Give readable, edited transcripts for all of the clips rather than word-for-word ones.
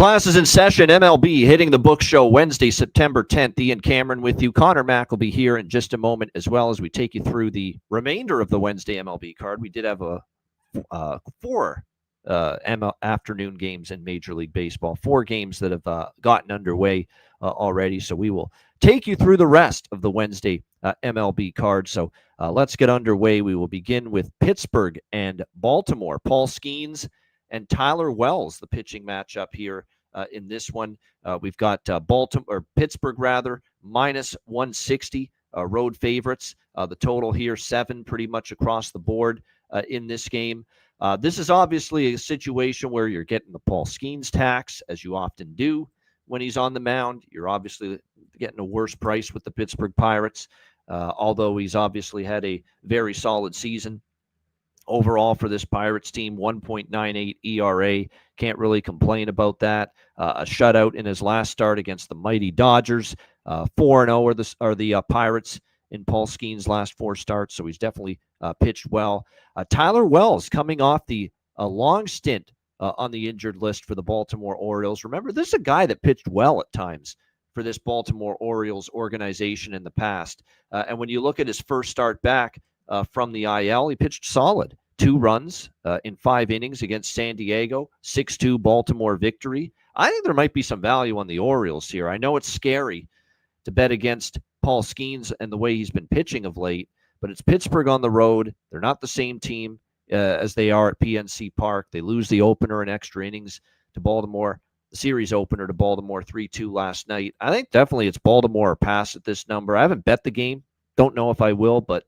Class is in session. MLB hitting the book show Wednesday, September 10th. Ian Cameron with you. Connor Mack will be here in just a moment as well as we take you through the remainder of the Wednesday MLB card. We did have four afternoon games in Major League Baseball, 4 games that have gotten underway already. So we will take you through the rest of the Wednesday MLB card. So let's get underway. We will begin with Pittsburgh and Baltimore. Paul Skeens and Tyler Wells, the pitching matchup here in this one. We've got Pittsburgh minus 160 road favorites. The total here 7 pretty much across the board in this game. This is obviously a situation where you're getting the Paul Skeens tax, as you often do when he's on the mound. You're obviously getting a worse price with the Pittsburgh Pirates, although he's obviously had a very solid season. Overall for this Pirates team, 1.98 ERA. Can't really complain about that. A shutout in his last start against the mighty Dodgers. 4-0 are the Pirates in Paul Skeens' last 4 starts, so he's definitely pitched well. Tyler Wells coming off the long stint on the injured list for the Baltimore Orioles. Remember, this is a guy that pitched well at times for this Baltimore Orioles organization in the past. And when you look at his first start back from the IL, he pitched solid. 2 runs in 5 innings against San Diego, 6-2 Baltimore victory. I think there might be some value on the Orioles here. I know it's scary to bet against Paul Skeens and the way he's been pitching of late, but it's Pittsburgh on the road. They're not the same team as they are at PNC Park. They lose the opener in extra innings to Baltimore, the series opener to Baltimore 3-2 last night. I think definitely it's Baltimore or pass at this number. I haven't bet the game. Don't know if I will, but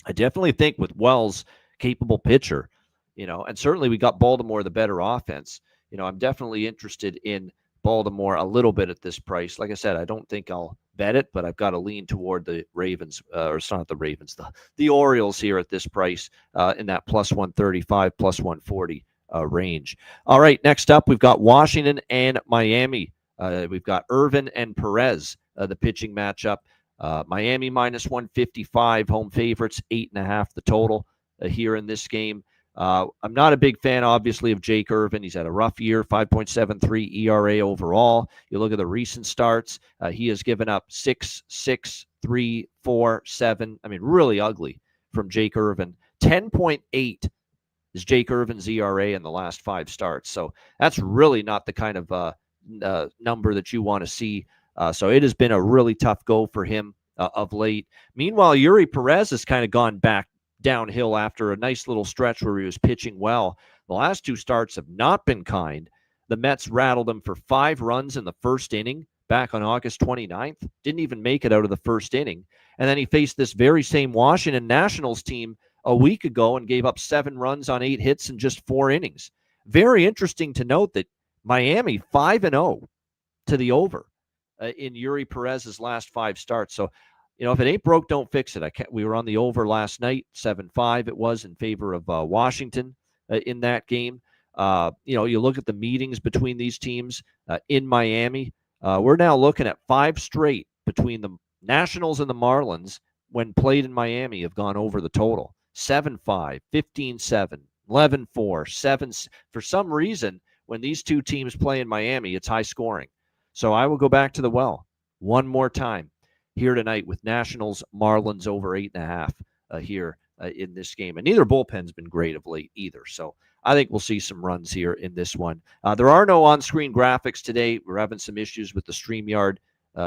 I definitely think with Wells, capable pitcher, and certainly we got Baltimore the better offense. I'm definitely interested in Baltimore a little bit at this price. Like I said, I don't think I'll bet it, but I've got to lean toward the Ravens, or it's not the Ravens, the Orioles here at this price in that plus 135, plus 140 range. All right, next up, we've got Washington and Miami. We've got Irvin and Perez, the pitching matchup. Miami minus 155, home favorites, 8.5 the total here in this game. I'm not a big fan, obviously, of Jake Irvin. He's had a rough year, 5.73 ERA overall. You look at the recent starts, he has given up 6, 6, 3, 4, 7. I mean, really ugly from Jake Irvin. 10.8 is Jake Irvin's ERA in the last 5 starts. So that's really not the kind of number that you want to see. So it has been a really tough go for him of late. Meanwhile, Yuri Perez has kind of gone back downhill after a nice little stretch where he was pitching well. The last 2 starts have not been kind. The Mets rattled him for 5 runs in the first inning back on August 29th. Didn't even make it out of the first inning. And then he faced this very same Washington Nationals team a week ago and gave up 7 runs on 8 hits in just 4 innings. Very interesting to note that Miami 5-0 to the over in Yuri Perez's last 5 starts. So, if it ain't broke, don't fix it. We were on the over last night, 7-5 it was in favor of Washington in that game. You look at the meetings between these teams in Miami. We're now looking at 5 straight between the Nationals and the Marlins when played in Miami have gone over the total. 7-5, 15-7, 11-4, 7. For some reason, when these 2 teams play in Miami, it's high scoring. So I will go back to the well one more time here tonight with Nationals, Marlins over 8.5 here in this game. And neither bullpen's been great of late either. So I think we'll see some runs here in this one. There are no on-screen graphics today. We're having some issues with the StreamYard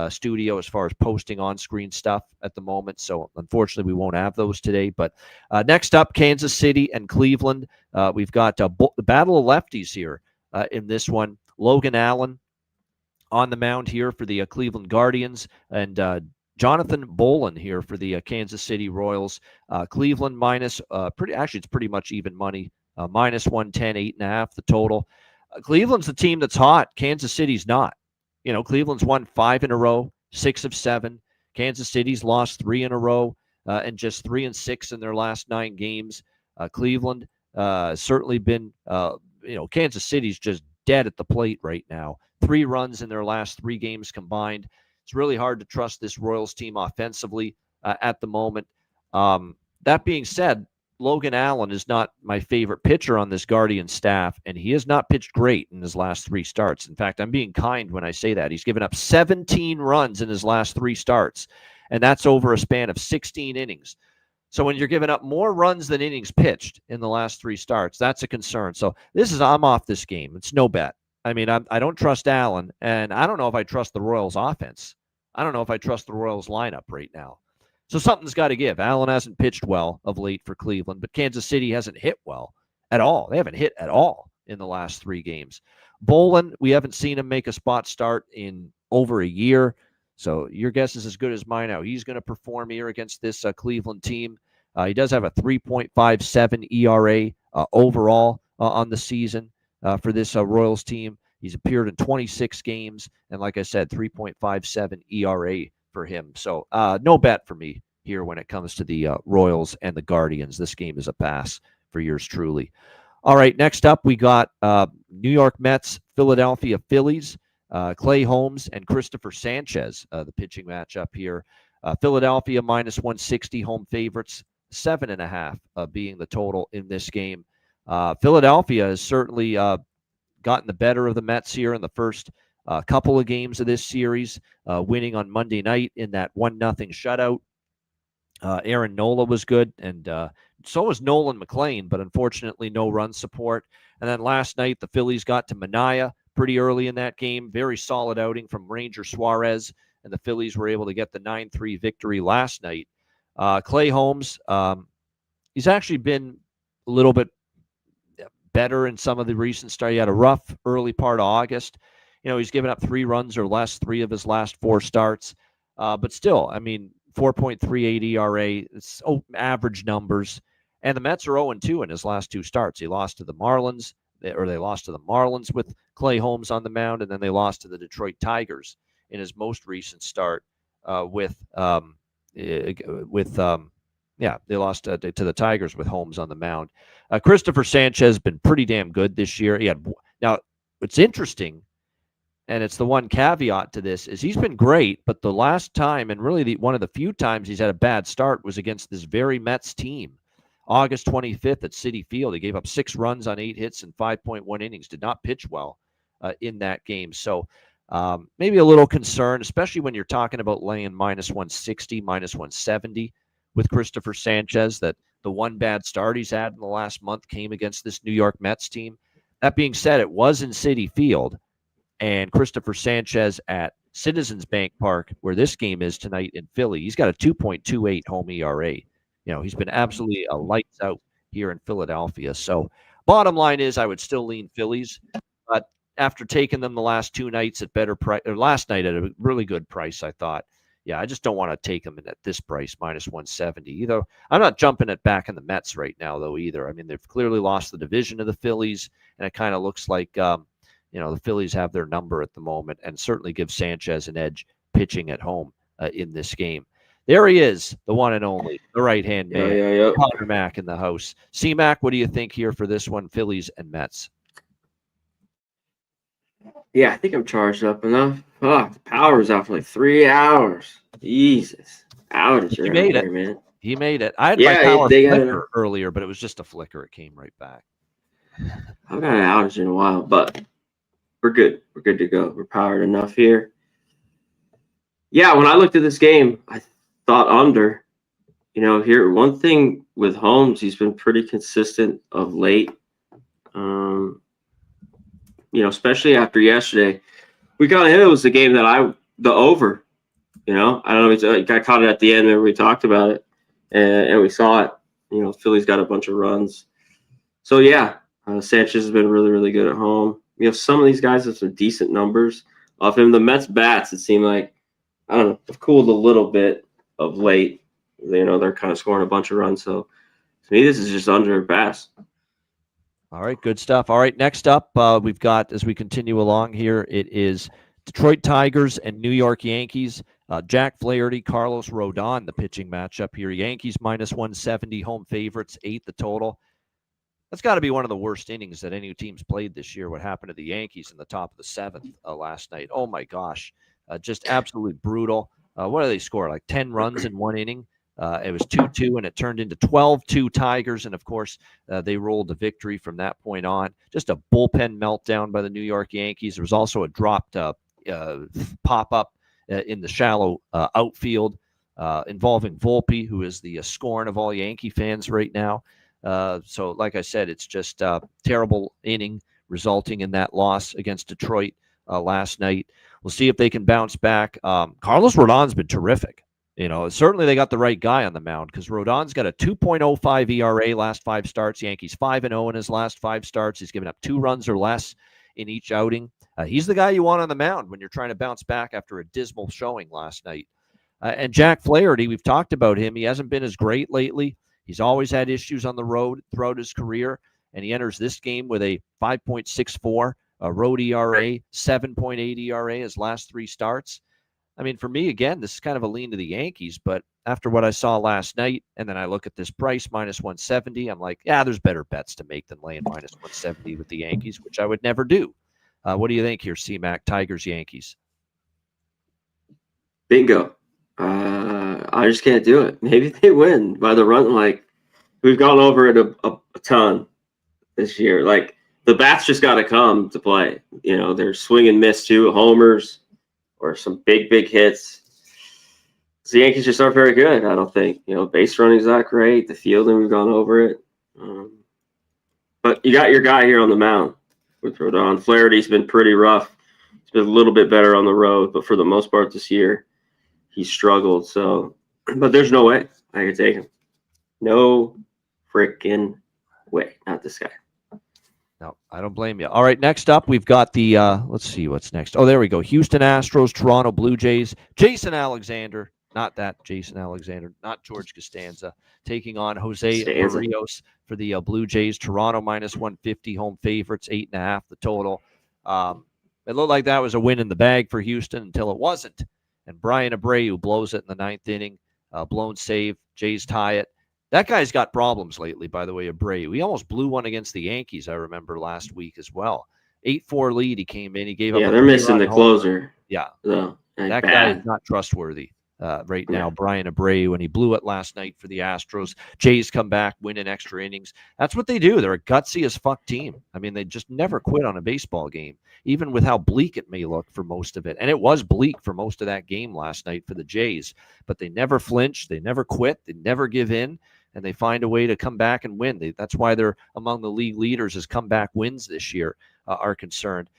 studio as far as posting on-screen stuff at the moment. So unfortunately, we won't have those today. But next up, Kansas City and Cleveland. We've got the battle of lefties here in this one. Logan Allen on the mound here for the Cleveland Guardians, and Jonathan Bolin here for the Kansas City Royals. Cleveland minus, it's pretty much even money, minus 110, 8.5 the total. Cleveland's the team that's hot. Kansas City's not. Cleveland's won 5 in a row, 6 of 7. Kansas City's lost 3 in a row, and just 3-6 in their last 9 games. Cleveland certainly been, Kansas City's just dead at the plate right now. 3 runs in their last 3 games combined. It's really hard to trust this Royals team offensively at the moment. That being said, Logan Allen is not my favorite pitcher on this Guardian staff, and he has not pitched great in his last 3 starts. In fact, I'm being kind when I say that. He's given up 17 runs in his last 3 starts, and that's over a span of 16 innings. So when you're giving up more runs than innings pitched in the last 3 starts, that's a concern. So I'm off this game. It's no bet. I mean, I don't trust Allen, and I don't know if I trust the Royals offense. I don't know if I trust the Royals lineup right now. So something's got to give. Allen hasn't pitched well of late for Cleveland, but Kansas City hasn't hit well at all. They haven't hit at all in the last 3 games. Bolin, we haven't seen him make a spot start in over a year. So your guess is as good as mine. How he's going to perform here against this Cleveland team. He does have a 3.57 ERA overall on the season for this Royals team. He's appeared in 26 games, and like I said, 3.57 ERA for him. So no bet for me here when it comes to the Royals and the Guardians. This game is a pass for yours truly. All right, next up we got New York Mets, Philadelphia Phillies, Clay Holmes and Christopher Sanchez, the pitching matchup here. Philadelphia minus 160 home favorites, 7.5 being the total in this game. Philadelphia has certainly gotten the better of the Mets here in the first couple of games of this series, winning on Monday night in that 1-0 shutout. Aaron Nola was good, and so was Nolan McLean, but unfortunately no run support. And then last night, the Phillies got to Manaea pretty early in that game. Very solid outing from Ranger Suarez, and the Phillies were able to get the 9-3 victory last night. Clay Holmes, he's actually been a little bit better in some of the recent starts. He had a rough early part of August. He's given up 3 runs or less 3 of his last 4 starts. But still, I mean, 4.38 ERA, it's average numbers. And the Mets are 0-2 in his last 2 starts. He lost to the Marlins, they lost to the Marlins with Clay Holmes on the mound, and then they lost to the Detroit Tigers in his most recent start they lost to the Tigers with Holmes on the mound. Christopher Sanchez has been pretty damn good this year. Now, what's interesting, and it's the one caveat to this, is he's been great, but the last time, and really one of the few times he's had a bad start, was against this very Mets team. August 25th at Citi Field. He gave up 6 runs on 8 hits and 5.1 innings. Did not pitch well in that game. So maybe a little concern, especially when you're talking about laying minus 160, minus 170 with Christopher Sanchez, that the one bad start he's had in the last month came against this New York Mets team. That being said, it was in Citi Field, and Christopher Sanchez at Citizens Bank Park, where this game is tonight in Philly, he's got a 2.28 home ERA. He's been absolutely lights out here in Philadelphia. So bottom line is I would still lean Phillies, but after taking them the last 2 nights at better price, or last night at a really good price, I thought, I just don't want to take them at this price, minus 170. Either I'm not jumping it back in the Mets right now, though, either. I mean, they've clearly lost the division to the Phillies, and it kind of looks like, the Phillies have their number at the moment, and certainly give Sanchez an edge pitching at home in this game. There he is, the one and only, the right-hand man, Connor Mack in the house. C-Mac, what do you think here for this one, Phillies and Mets? Yeah, I think I'm charged up enough. Oh, the power was out for like 3 hours. Jesus. Outage. He made it, man. He made it. I had my power flicker earlier, but it was just a flicker. It came right back. I've had an outage in a while, but we're good. We're good to go. We're powered enough here. Yeah, when I looked at this game, I thought under. Here, one thing with Holmes, he's been pretty consistent of late. Especially after yesterday, we got him. It was the game that the over. I don't know. I caught it at the end. Remember we talked about it, and we saw it. Philly's got a bunch of runs. So yeah, Sanchez has been really, really good at home. Some of these guys have some decent numbers off him. The Mets bats, it seemed like, I don't know, have cooled a little bit of late. They're kind of scoring a bunch of runs. So to me, this is just under a pass. All right, good stuff. All right, next up, we've got, as we continue along here, it is Detroit Tigers and New York Yankees. Jack Flaherty, Carlos Rodon, the pitching matchup here. Yankees minus 170, home favorites, 8 the total. That's got to be one of the worst innings that any team's played this year. What happened to the Yankees in the top of the 7th last night? Oh my gosh, just absolutely brutal. What do they score? Like 10 runs in one inning. It was 2-2, and it turned into 12-2 Tigers. And, of course, they rolled the victory from that point on. Just a bullpen meltdown by the New York Yankees. There was also a dropped pop-up in the shallow outfield involving Volpe, who is the scorn of all Yankee fans right now. So, like I said, it's just a terrible inning resulting in that loss against Detroit last night. We'll see if they can bounce back. Carlos Rodon's been terrific. Certainly they got the right guy on the mound because Rodon's got a 2.05 ERA last 5 starts. Yankees 5-0 in his last 5 starts. He's given up 2 runs or less in each outing. He's the guy you want on the mound when you're trying to bounce back after a dismal showing last night. And Jack Flaherty, we've talked about him. He hasn't been as great lately. He's always had issues on the road throughout his career, and he enters this game with a 5.64 road ERA, 7.8 ERA his last 3 starts. I mean, for me, again, this is kind of a lean to the Yankees, but after what I saw last night, and then I look at this price, minus 170, I'm like, yeah, there's better bets to make than laying minus 170 with the Yankees, which I would never do. What do you think here, C-Mac, Tigers, Yankees? Bingo. I just can't do it. Maybe they win by the run. Like, we've gone over it a ton this year. Like, the bats just got to come to play. They're swing and miss too, homers, or some big hits. The Yankees just aren't very good, I don't think. Base running's not great. The fielding, we've gone over it. But you got your guy here on the mound with Rodon. Flaherty's been pretty rough. He's been a little bit better on the road, but for the most part this year, he struggled. So, but there's no way I could take him. No freaking way. Not this guy. No, I don't blame you. All right, next up, we've got the, let's see what's next. Oh, there we go. Houston Astros, Toronto Blue Jays. Jason Alexander, not that Jason Alexander, not George Costanza, taking on Jose Barrios for the Blue Jays. Toronto minus 150, home favorites, 8.5 the total. It looked like that was a win in the bag for Houston until it wasn't. And Brian Abreu blows it in the 9th inning, blown save. Jays tie it. That guy's got problems lately, by the way, Abreu. He almost blew one against the Yankees, I remember, last week as well. 8-4 lead, he came in. He gave up. Yeah, they're missing the closer. Yeah. So, that guy is not trustworthy right now, Brian Abreu, and he blew it last night for the Astros. Jays come back, win in extra innings. That's what they do. They're a gutsy as fuck team. I mean, they just never quit on a baseball game, even with how bleak it may look for most of it. And it was bleak for most of that game last night for the Jays. But they never flinch. They never quit. They never give in. And they find a way to come back and win. That's why they're among the league leaders as comeback wins this year are concerned.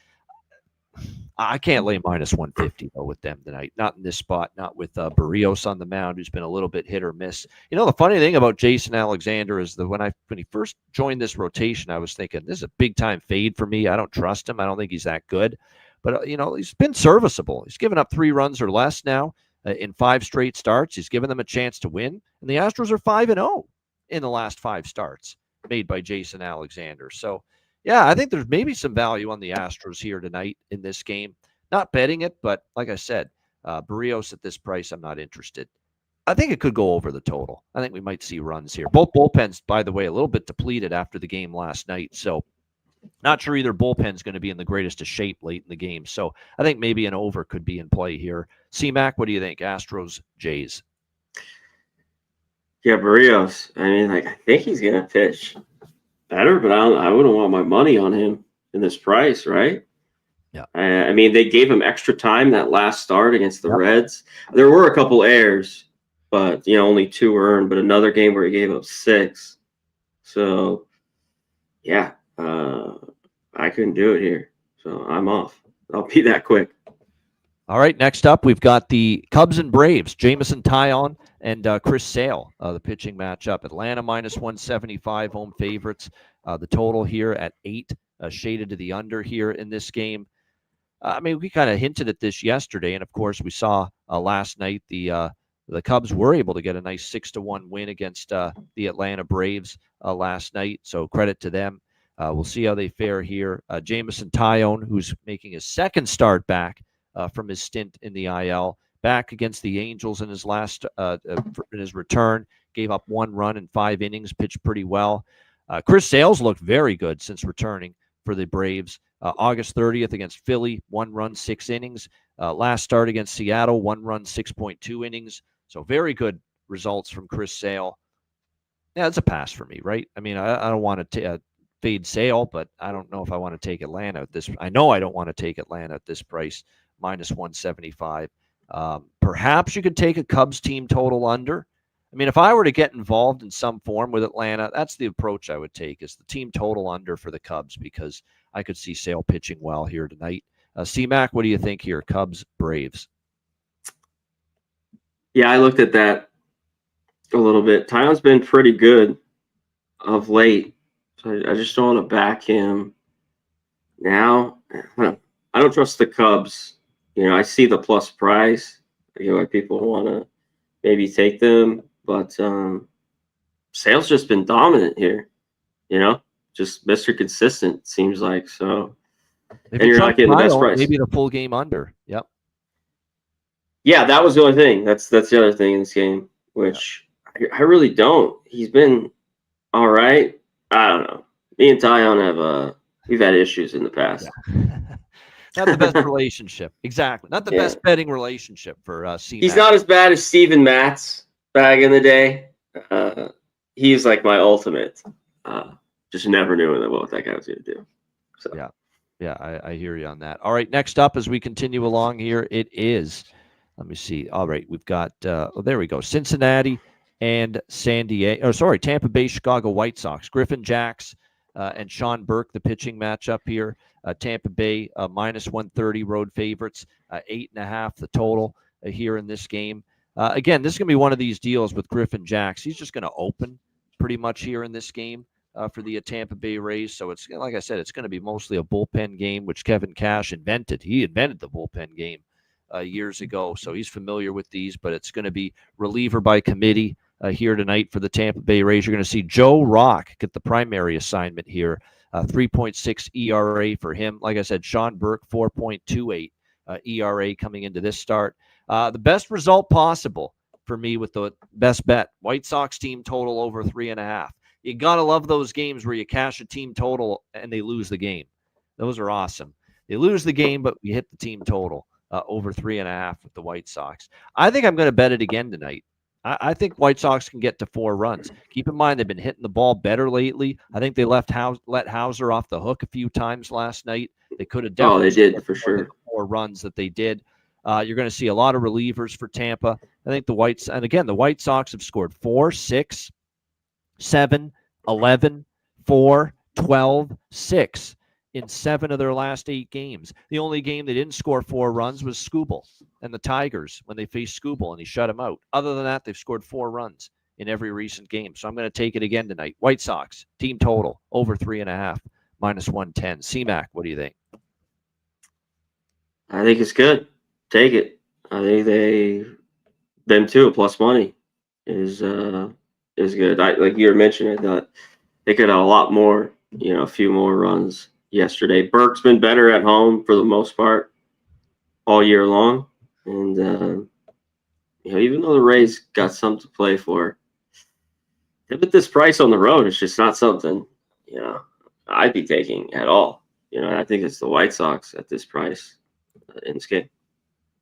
I can't lay minus 150, though, with them tonight. Not in this spot, not with Barrios on the mound, who's been a little bit hit or miss. The funny thing about Jason Alexander is that when he first joined this rotation, I was thinking, this is a big-time fade for me. I don't trust him. I don't think he's that good. But, he's been serviceable. He's given up 3 runs or less now in 5 straight starts. He's given them a chance to win. And the Astros are 5-0 in the last 5 starts made by Jason Alexander. So, yeah, I think there's maybe some value on the Astros here tonight in this game. Not betting it, but like I said, Barrios at this price, I'm not interested. I think it could go over the total. I think we might see runs here. Both bullpens, by the way, a little bit depleted after the game last night. So not sure either bullpen's going to be in the greatest of shape late in the game. So I think maybe an over could be in play here. C-Mac, what do you think? Astros, Jays. Yeah, Barrios. I mean, I think he's going to pitch better, but I wouldn't want my money on him in this price, right? Yeah. I mean, they gave him extra time that last start against the Reds. There were a couple errors, but only 2 earned. But another game where he gave up 6. So, yeah, I couldn't do it here. So I'm off. I'll be that quick. All right, next up, we've got the Cubs and Braves, Jameson Taillon and Chris Sale, the pitching matchup. Atlanta minus 175, home favorites. The total here at 8, shaded to the under here in this game. I mean, we kind of hinted at this yesterday, and of course, we saw last night the Cubs were able to get a nice 6-1 win against the Atlanta Braves last night, so credit to them. We'll see how they fare here. Jameson Taillon, who's making his 2nd start back from his stint in the IL, back against the Angels in his last in his return, gave up 1 run in 5 innings, pitched pretty well. Chris Sale's looked very good since returning for the Braves. August 30th against Philly, 1 run, 6 innings. Last start against Seattle, 1 run, 6.2 innings. So very good results from Chris Sale. Yeah, it's a pass for me, right? I mean, I don't want to fade Sale, but I don't know if I want to take Atlanta at this. I know I don't want to take Atlanta at this price, minus 175. Perhaps you could take a Cubs team total under. I mean, if I were to get involved in some form with Atlanta, that's the approach I would take, is the team total under for the Cubs, because I could see Sale pitching well here tonight. C-Mac, what do you think here? Cubs, Braves. Yeah, I looked at that a little bit. Tyon's been pretty good of late, so I just don't want to back him now. I don't trust the Cubs. I see the plus price. Why people want to maybe take them, but Sale's just been dominant here. Just Mr. Consistent, seems like. So, If and you're not getting the best price. Maybe the full game under. Yep. Yeah, that was the only thing. That's the other thing in this game, which I really don't. He's been all right. I don't know. Me and Tyon we've had issues in the past. Yeah. Not the best relationship. Exactly. Not the best betting relationship for C-Mac. He's not as bad as Steven Matz back in the day. He's like my ultimate. Just never knew what that guy was going to do. So. Yeah, I hear you on that. All right, next up as we continue along here, it is, let me see. All right, we've got, there we go, Cincinnati and Tampa Bay, Chicago White Sox. Griffin Jacks and Sean Burke, the pitching matchup here. Tampa Bay minus 130 road favorites, 8.5 the total here in this game. Again, this is going to be one of these deals with Griffin Jacks. He's just going to open pretty much here in this game for the Tampa Bay Rays. So it's, like I said, it's going to be mostly a bullpen game, which Kevin Cash invented. He invented the bullpen game years ago, so he's familiar with these, but it's going to be reliever by committee here tonight for the Tampa Bay Rays. You're going to see Joe Rock get the primary assignment here. 3.6 ERA for him. Like I said, Sean Burke, 4.28 ERA coming into this start. The best result possible for me with the best bet, White Sox team total over 3.5. You got to love those games where you cash a team total and they lose the game. Those are awesome. They lose the game, but we hit the team total over 3.5 with the White Sox. I think I'm going to bet it again tonight. I think White Sox can get to 4 runs. Keep in mind, they've been hitting the ball better lately. I think they let Hauser off the hook a few times last night. They could have definitely. They did for sure. 4 runs that they did. You're going to see a lot of relievers for Tampa. I think the White Sox have scored 4, 6, 7, 11, 4, 12, 6 in 7 of their last 8 games. The only game they didn't score 4 runs was Skubal and the Tigers when they faced Skubal and he shut him out. Other than that, they've scored 4 runs in every recent game. So I'm going to take it again tonight. White Sox, team total, over 3.5, minus 110. C-Mac, what do you think? I think it's good. Take it. I think them too, plus money is good. Like you were mentioning, I thought they could have a lot more, a few more runs yesterday. Burke's been better at home for the most part all year long. And, even though the Rays got something to play for, at this price on the road, it's just not something, I'd be taking at all. I think it's the White Sox at this price in this game.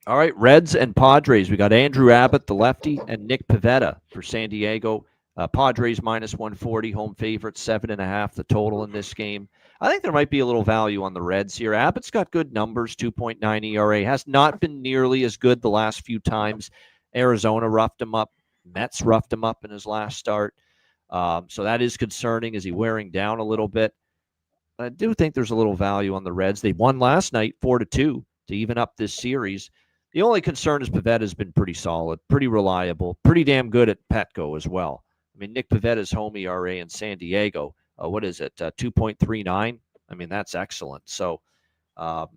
All right, Reds and Padres. We got Andrew Abbott, the lefty, and Nick Pivetta for San Diego. Padres minus 140, home favorite, 7.5 the total in this game. I think there might be a little value on the Reds here. Abbott's got good numbers, 2.9 ERA. Has not been nearly as good the last few times. Arizona roughed him up. Mets roughed him up in his last start. So that is concerning. Is he wearing down a little bit? I do think there's a little value on the Reds. They won last night 4-2 to even up this series. The only concern is Pavetta's been pretty solid, pretty reliable, pretty damn good at Petco as well. I mean, Nick Pavetta's home ERA in San Diego, what is it, 2.39? I mean, that's excellent. So, I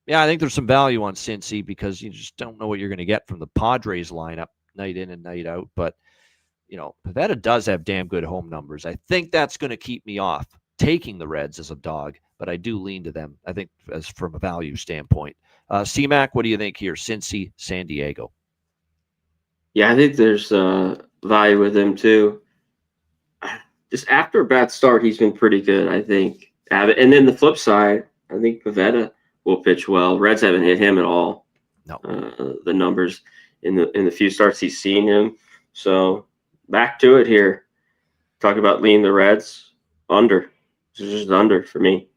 think there's some value on Cincy because you just don't know what you're going to get from the Padres lineup night in and night out. But, Pivetta does have damn good home numbers. I think that's going to keep me off taking the Reds as a dog, but I do lean to them, I think, as from a value standpoint. C-Mac, what do you think here? Cincy, San Diego. Yeah, I think there's value with him too. Just after a bad start, he's been pretty good, I think. And then the flip side, I think Pivetta will pitch well. Reds haven't hit him at all. No. The numbers in the few starts he's seen him, So back to it here. Talk about leaning the Reds under. This is just under for me.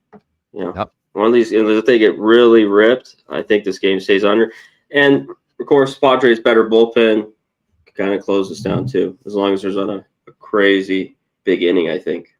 Yep. One of these, if they get really ripped, I think this game stays under. And of course, Padres better bullpen kind of close this down too, as long as there's not a crazy big inning, I think.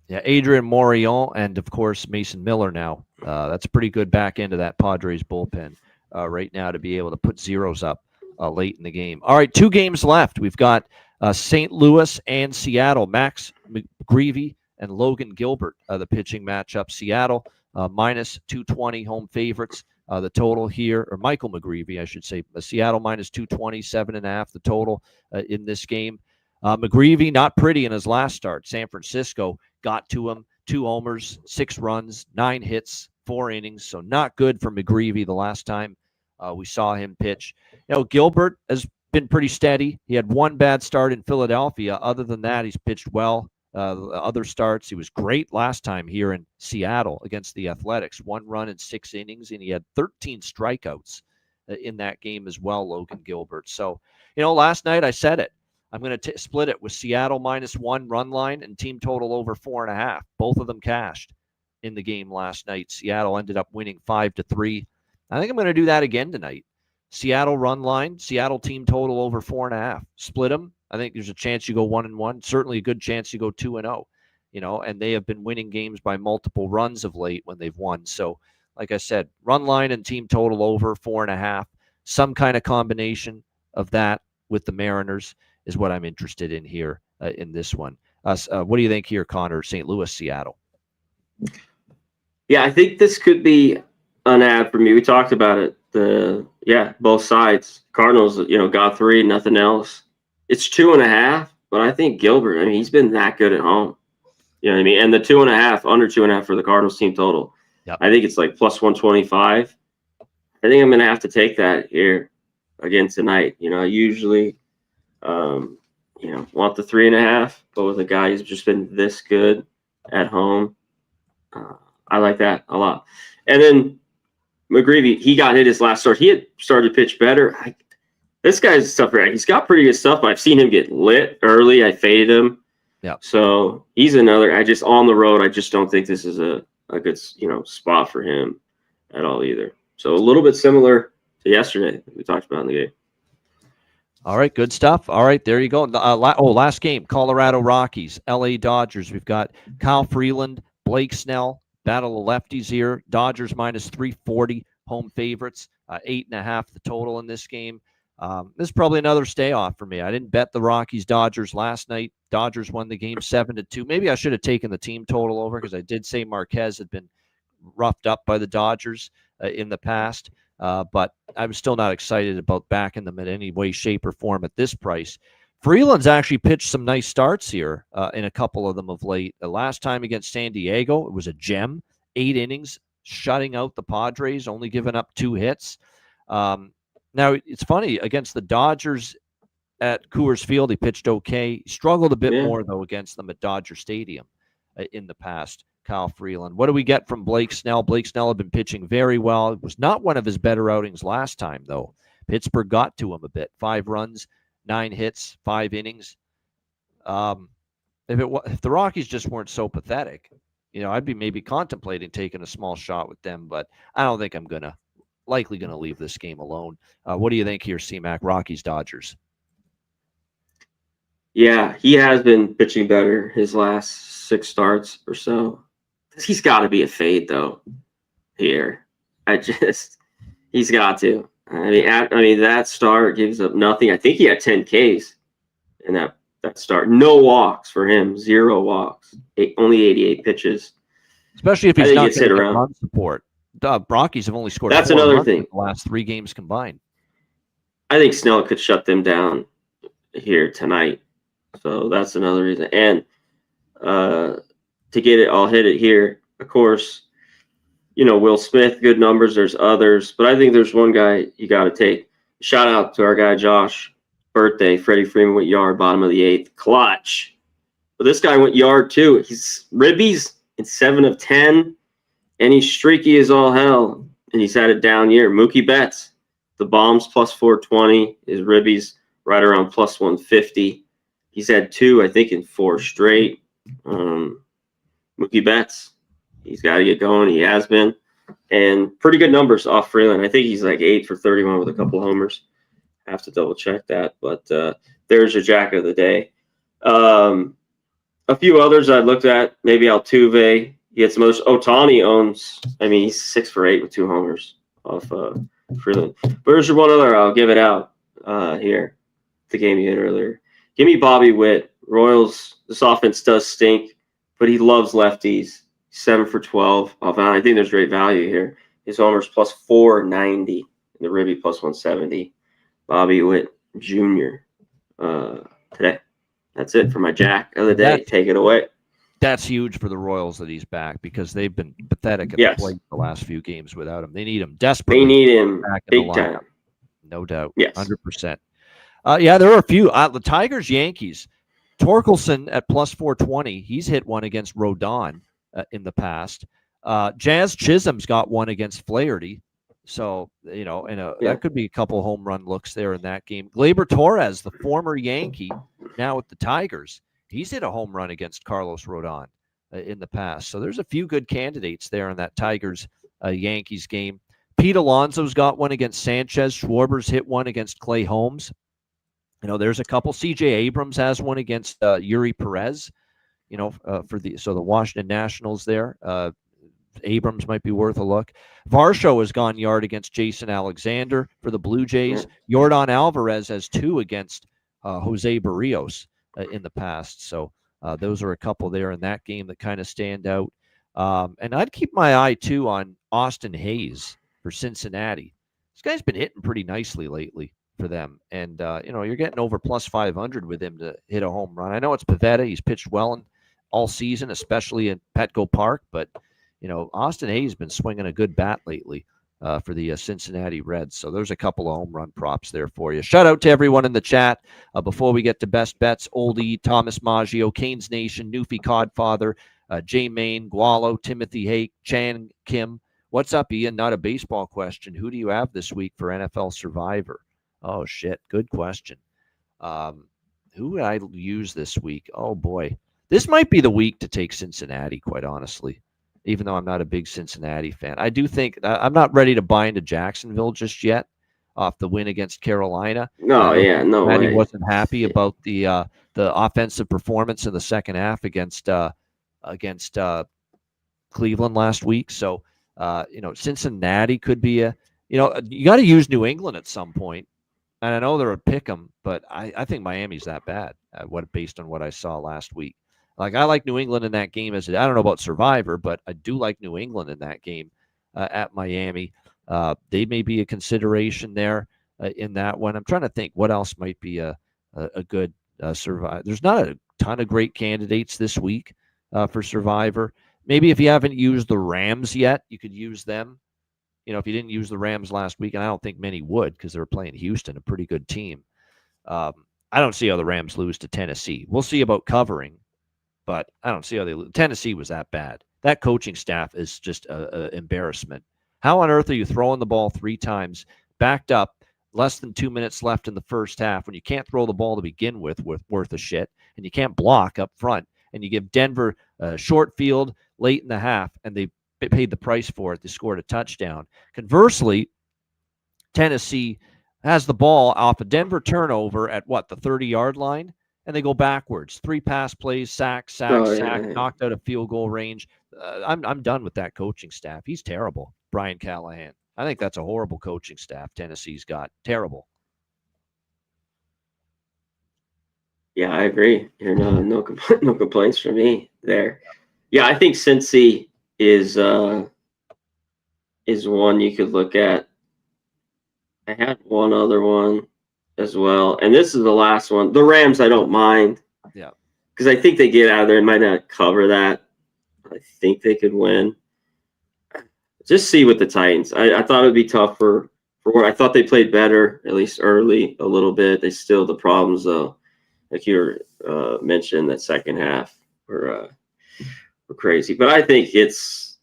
Yeah, Adrian Morion and, of course, Mason Miller now. That's a pretty good back end of that Padres bullpen right now to be able to put zeros up late in the game. All right, 2 games left. We've got St. Louis and Seattle. Max McGreevy and Logan Gilbert, the pitching matchup. Seattle minus 220 home favorites. The total here, or Michael McGreevy, I should say. Seattle minus 220, 7.5 the total in this game. McGreevy, not pretty in his last start. San Francisco got to him, 2 homers, 6 runs, 9 hits, 4 innings. So not good for McGreevy the last time we saw him pitch. Gilbert has been pretty steady. He had 1 bad start in Philadelphia. Other than that, he's pitched well. Other starts, he was great last time here in Seattle against the Athletics. 1 run in 6 innings, and he had 13 strikeouts in that game as well, Logan Gilbert. So, last night I said it. I'm going to split it with Seattle -1 run line and team total over 4.5. Both of them cashed in the game last night. Seattle ended up winning 5-3. I think I'm going to do that again tonight. Seattle run line, Seattle team total over 4.5. Split them. I think there's a chance you go 1-1. Certainly a good chance you go 2-0. And they have been winning games by multiple runs of late when they've won. So, like I said, run line and team total over 4.5. Some kind of combination of that with the Mariners is what I'm interested in here in this one. What do you think here, Connor? St. Louis, Seattle. Yeah, I think this could be an ad for me. We talked about it. Both sides. Cardinals, got 3, nothing else. It's 2.5, but I think Gilbert, he's been that good at home. You know what I mean? And the 2.5, under 2.5 for the Cardinals team total. Yep. I think it's like plus 125. I think I'm going to have to take that here again tonight. I usually, want the 3.5, but with a guy who's just been this good at home, I like that a lot. And then McGreevy, he got hit his last start. He had started to pitch better. This guy's stuff, right? He's got pretty good stuff, but I've seen him get lit early. I faded him. Yeah. So he's another. On the road, I just don't think this is a good spot for him at all either. So a little bit similar to yesterday we talked about in the game. All right, good stuff. All right, there you go. Last game, Colorado Rockies, LA Dodgers. We've got Kyle Freeland, Blake Snell, battle of lefties here. Dodgers minus 340, home favorites, 8.5 the total in this game. This is probably another stay off for me. I didn't bet the Rockies Dodgers last night. Dodgers won the game 7-2. Maybe I should have taken the team total over because I did say Marquez had been roughed up by the Dodgers in the past. But I'm still not excited about backing them in any way, shape, or form at this price. Freeland's actually pitched some nice starts here in a couple of them of late. The last time against San Diego, it was a gem. 8 innings, shutting out the Padres, only giving up 2 hits. Now, it's funny, against the Dodgers at Coors Field, he pitched okay. He struggled a bit more, though, against them at Dodger Stadium in the past, Kyle Freeland. What do we get from Blake Snell? Blake Snell had been pitching very well. It was not one of his better outings last time, though. Pittsburgh got to him a bit. 5 runs, 9 hits, 5 innings. If the Rockies just weren't so pathetic, I'd be maybe contemplating taking a small shot with them, but I don't think I'm likely going to leave this game alone. What do you think here, C-Mac? Rockies, Dodgers. Yeah, he has been pitching better his last 6 starts or so. He's got to be a fade, though, here. He's got to. That start gives up nothing. I think he had 10 Ks in that start. No walks for him. 0 walks. Only 88 pitches. Especially if he's not getting around run support. Rockies have only scored That's 4 another runs thing. in the last 3 games combined. I think Snell could shut them down here tonight. So that's another reason. And to get it, I'll hit it here. Of course, Will Smith, good numbers. There's others. But I think there's one guy you got to take. Shout out to our guy, Josh. Birthday. Freddie Freeman went yard, bottom of the 8th. Clutch. But this guy went yard, too. He's ribbies in 7 of 10. And he's streaky as all hell. And he's had a down year. Mookie Betts. The bombs plus 420. His ribbies right around plus 150. He's had 2, I think, in 4 straight. Mookie Betts, he's got to get going. He has been. And pretty good numbers off Freeland. I think he's like 8 for 31 with a couple homers. Have to double check that. But there's your Jack of the day. A few others I looked at, maybe Altuve. He gets most. Ohtani owns, he's 6 for 8 with 2 homers off Freeland. But there's your one other, I'll give it out here. The game you hit earlier. Give me Bobby Witt. Royals, this offense does stink, but he loves lefties. 7 for 12. I think there's great value here. His homers plus 490, and the Ribby plus 170. Bobby Witt Jr. Today. That's it for my Jack of the day. Take it away. That's huge for the Royals that he's back because they've been pathetic at the plate the last few games without him. They need him desperately. They need him big time. No doubt. Yes. 100%. There are a few. The Tigers, Yankees. Torkelson at plus 420. He's hit one against Rodon in the past. Jazz Chisholm's got one against Flaherty. So, that could be a couple home run looks there in that game. Gleyber Torres, the former Yankee, now with the Tigers, he's hit a home run against Carlos Rodon in the past. So there's a few good candidates there in that Tigers-Yankees game. Pete Alonso's got one against Sanchez. Schwarber's hit one against Clay Holmes. There's a couple. C.J. Abrams has one against Yuri Perez, for the Washington Nationals there. Abrams might be worth a look. Varsho has gone yard against Jason Alexander for the Blue Jays. Yordan Alvarez has 2 against Jose Barrios in the past. So those are a couple there in that game that kind of stand out. And I'd keep my eye, too, on Austin Hayes for Cincinnati. This guy's been hitting pretty nicely lately for them. And, you're getting over plus 500 with him to hit a home run. I know it's Pivetta. He's pitched well all season, especially in Petco Park. But, Austin Hayes has been swinging a good bat lately for the Cincinnati Reds. So there's a couple of home run props there for you. Shout out to everyone in the chat. Before we get to best bets, Oldie, Thomas Maggio, Canes Nation, Newfie Codfather, Jay Main, Gualo, Timothy Hake, Chan Kim. What's up, Ian? Not a baseball question. Who do you have this week for NFL Survivor? Oh, shit. Good question. Who would I use this week? Oh, boy. This might be the week to take Cincinnati, quite honestly, even though I'm not a big Cincinnati fan. I do think I'm not ready to buy into Jacksonville just yet off the win against Carolina. No way. He wasn't happy about the offensive performance in the second half against Cleveland last week. So, Cincinnati could be you got to use New England at some point. And I know they're a pick 'em, but I think Miami's that bad based on what I saw last week. Like, I like New England in that game. I don't know about Survivor, but I do like New England in that game at Miami. They may be a consideration there in that one. I'm trying to think what else might be a good Survivor. There's not a ton of great candidates this week for Survivor. Maybe if you haven't used the Rams yet, you could use them. If you didn't use the Rams last week, and I don't think many would because they were playing Houston, a pretty good team. I don't see how the Rams lose to Tennessee. We'll see about covering, but I don't see how they lose. Tennessee was that bad. That coaching staff is just an embarrassment. How on earth are you throwing the ball 3 times, backed up, less than 2 minutes left in the first half when you can't throw the ball to begin with worth a shit, and you can't block up front, and you give Denver a short field late in the half, and they paid the price for it. They scored a touchdown. Conversely, Tennessee has the ball off a Denver turnover at the 30-yard line, and they go backwards. 3 pass plays, sack, knocked out of field goal range. I'm done with that coaching staff. He's terrible, Brian Callahan. I think that's a horrible coaching staff Tennessee's got. Terrible. Yeah, I agree. No complaints from me there. Yeah, I think Cincy is one you could look at. I had one other one as well, and this is the last one. The Rams, I don't mind. Yeah, because I think they get out of there and might not cover that. I think they could win. Just see with the Titans. I thought it would be tough for I thought they played better, at least early, a little bit. They still the problems though, like you mentioned, that second half were crazy. But I think this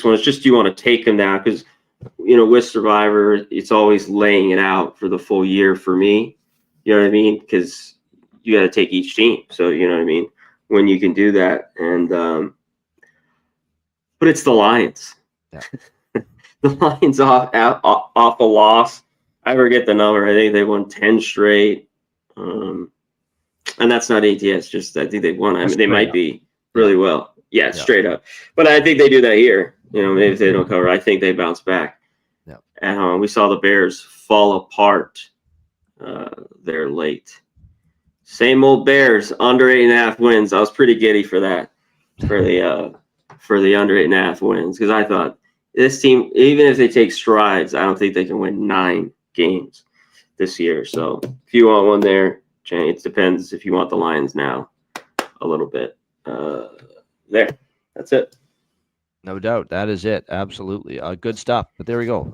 one is just you want to take them now because with Survivor it's always laying it out for the full year for me. You know what I mean? Because you got to take each team. So, you know what I mean? When you can do that. And, but it's the Lions. Yeah. The Lions off a loss. I forget the number. I think they won 10 straight. And that's not ATS. Just I think they won. I mean, they might be really well. Yeah, straight up. But I think they do that here. You know, maybe if they don't cover, I think they bounce back. Yeah. And we saw the Bears fall apart there late. Same old Bears, under 8.5 wins. I was pretty giddy for that, for the under 8.5 wins, because I thought this team, even if they take strides, I don't think they can win 9 games this year. So if you want one there, it depends if you want the Lions now a little bit. There, that's it. No doubt. That is it. Absolutely. Good stuff. But there we go.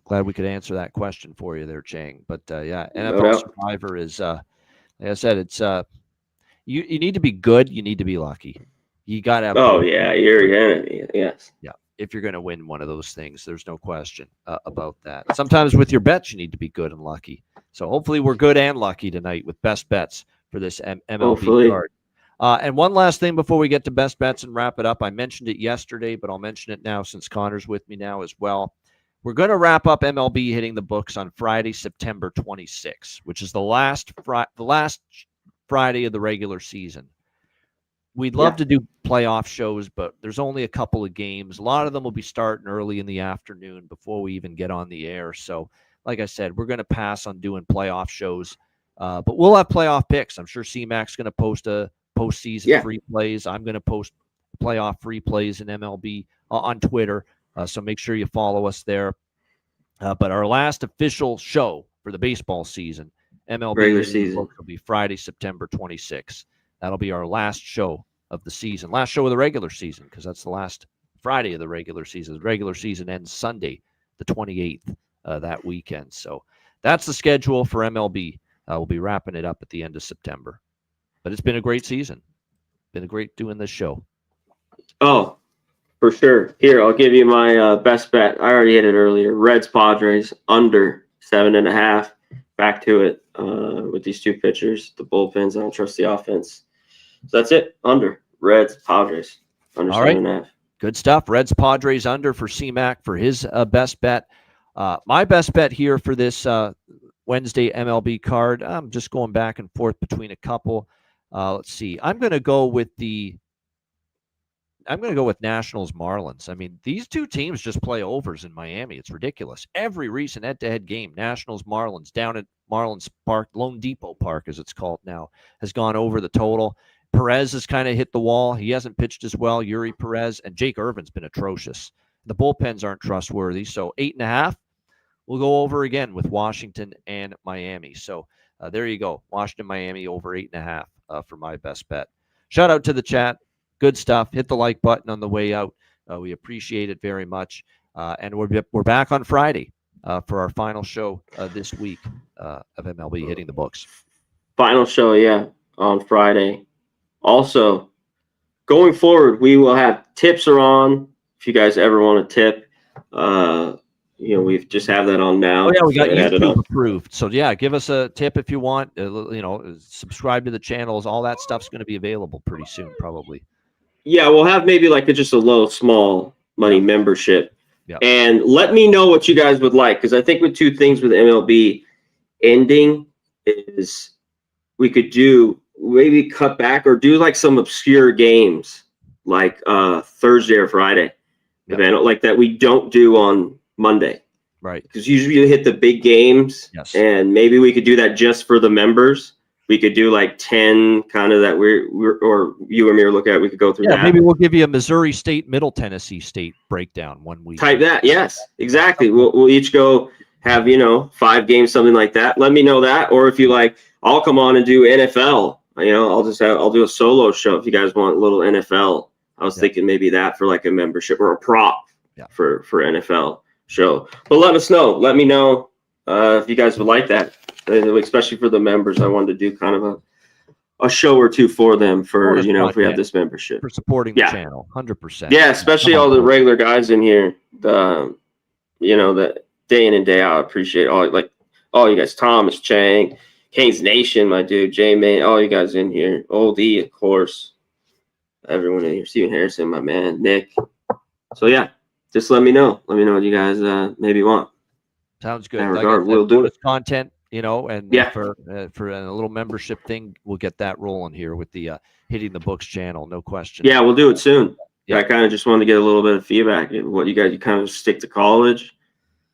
Glad we could answer that question for you there, Chang. But yeah, NFL Survivor is, like I said, it's you need to be good. You need to be lucky. You got to have. Oh, yeah. You're going to be. Yes. Yeah. If you're going to win one of those things, there's no question about that. Sometimes with your bets, you need to be good and lucky. So hopefully we're good and lucky tonight with best bets for this MLB card. And one last thing before we get to best bets and wrap it up. I mentioned it yesterday, but I'll mention it now since Connor's with me now as well. We're going to wrap up MLB hitting the books on Friday, September 26th, which is the last Friday of the regular season. We'd love to do playoff shows, but there's only a couple of games. A lot of them will be starting early in the afternoon before we even get on the air. So, like I said, we're going to pass on doing playoff shows, but we'll have playoff picks. I'm sure C-Mac's going to post a postseason free plays. I'm going to post playoff free plays in MLB on Twitter. So make sure you follow us there. But our last official show for the baseball season, MLB regular season, will be Friday, September 26th. That'll be our last show of the season, last show of the regular season, because that's the last Friday of the regular season. The regular season ends Sunday, the 28th, that weekend. So that's the schedule for MLB. We'll be wrapping it up at the end of September. But it's been a great season. Been a great doing this show. Oh, for sure. Here, I'll give you my best bet. I already hit it earlier. Reds Padres under 7.5. Back to it with these two pitchers. The bullpens, I don't trust the offense. So that's it. Under Reds Padres under 7.5. Good stuff. Reds Padres under for C-Mac for his best bet. My best bet here for this Wednesday MLB card. I'm just going back and forth between a couple. Let's see. I'm going to go with Nationals Marlins. I mean, these two teams just play overs in Miami. It's ridiculous. Every recent head-to-head game, Nationals Marlins down at Marlins Park, Lone Depot Park as it's called now, has gone over the total. Perez has kind of hit the wall. He hasn't pitched as well, Yuri Perez, and Jake Irvin's been atrocious. The bullpens aren't trustworthy. So 8.5, we'll go over again with Washington and Miami. So there you go. Washington, Miami over 8.5 for my best bet. Shout out to the chat. Good stuff. Hit the like button on the way out. We appreciate it very much. And we're back on Friday for our final show this week of MLB hitting the books. Final show, on Friday. Also, going forward, we will have tips are on. If you guys ever want to tip, we just have that on now. Oh, yeah, we got YouTube approved. So, give us a tip if you want. Subscribe to the channels. All that stuff's going to be available pretty soon, probably. Yeah, we'll have maybe like just a low, small money membership. Yeah. And let me know what you guys would like, because I think with two things with MLB ending is we could do maybe cut back or do like some obscure games like Thursday or Friday event like that we don't do on Monday. Right. Because usually you hit the big games. Yes. And maybe we could do that just for the members. We could do like 10 kind of that we're or you and me are looking at. We could go through that. Maybe we'll give you a Missouri State, Middle Tennessee State breakdown one week. Type that. Yes, exactly. We'll each go have, 5 games, something like that. Let me know that. Or if you like, I'll come on and do NFL. I'll do a solo show if you guys want a little NFL. I was thinking maybe that for like a membership or a prop for NFL show. But let us know. Let me know if you guys would like that. Especially for the members, I wanted to do kind of a show or two for them for, if we have this membership. For supporting the channel, 100%. Yeah, especially all the regular guys in here, the day in and day out. I appreciate all you guys, Thomas, Chang, Canes Nation, my dude, J Man, all you guys in here, Old E, of course, everyone in here, Steven Harrison, my man, Nick. So yeah, just let me know. Let me know what you guys maybe want. Sounds good. In that Like regard, I said, we'll do bonus it. content, you know, and Yeah. for a little membership thing, we'll get that rolling here with the Hitting the Books channel, no question. Yeah, we'll do it soon. Yeah. I kind of just wanted to get a little bit of feedback. What you guys, you kind of stick to college.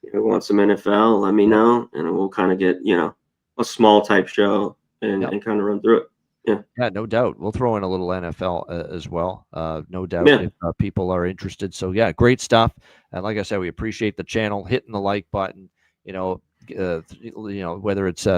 If you want some NFL, let me know, and we'll kind of get a small type show and kind of run through it. Yeah, no doubt. We'll throw in a little NFL as well. No doubt if people are interested. So yeah, great stuff. And like I said, we appreciate the channel, hitting the like button. Whether it's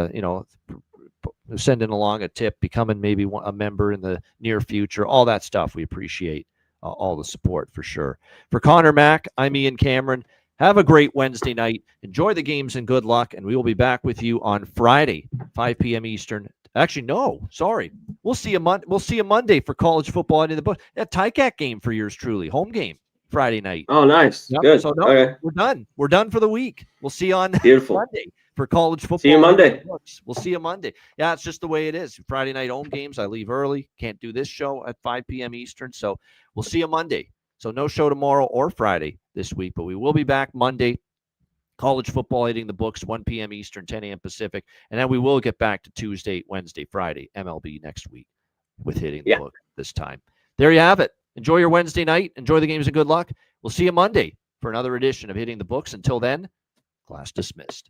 sending along a tip, becoming maybe a member in the near future, all that stuff. We appreciate all the support for sure. For Connor Mack, I'm Ian Cameron. Have a great Wednesday night. Enjoy the games and good luck. And we will be back with you on Friday, 5 p.m. Eastern. Actually, no, sorry. We'll see you Monday for college football in the book. That Tycat game for yours truly, home game Friday night. Oh, nice. Yep. Good. So no, okay. We're done. We're done for the week. We'll see you on Monday for college football. See you Monday. We'll see you Monday. Yeah, it's just the way it is. Friday night home games. I leave early. Can't do this show at 5 p.m. Eastern. So we'll see you Monday. So no show tomorrow or Friday this week, but we will be back Monday. College football hitting the books, 1 p.m. Eastern, 10 a.m. Pacific. And then we will get back to Tuesday, Wednesday, Friday, MLB next week with hitting the book this time. There you have it. Enjoy your Wednesday night. Enjoy the games and good luck. We'll see you Monday for another edition of Hitting the Books. Until then, class dismissed.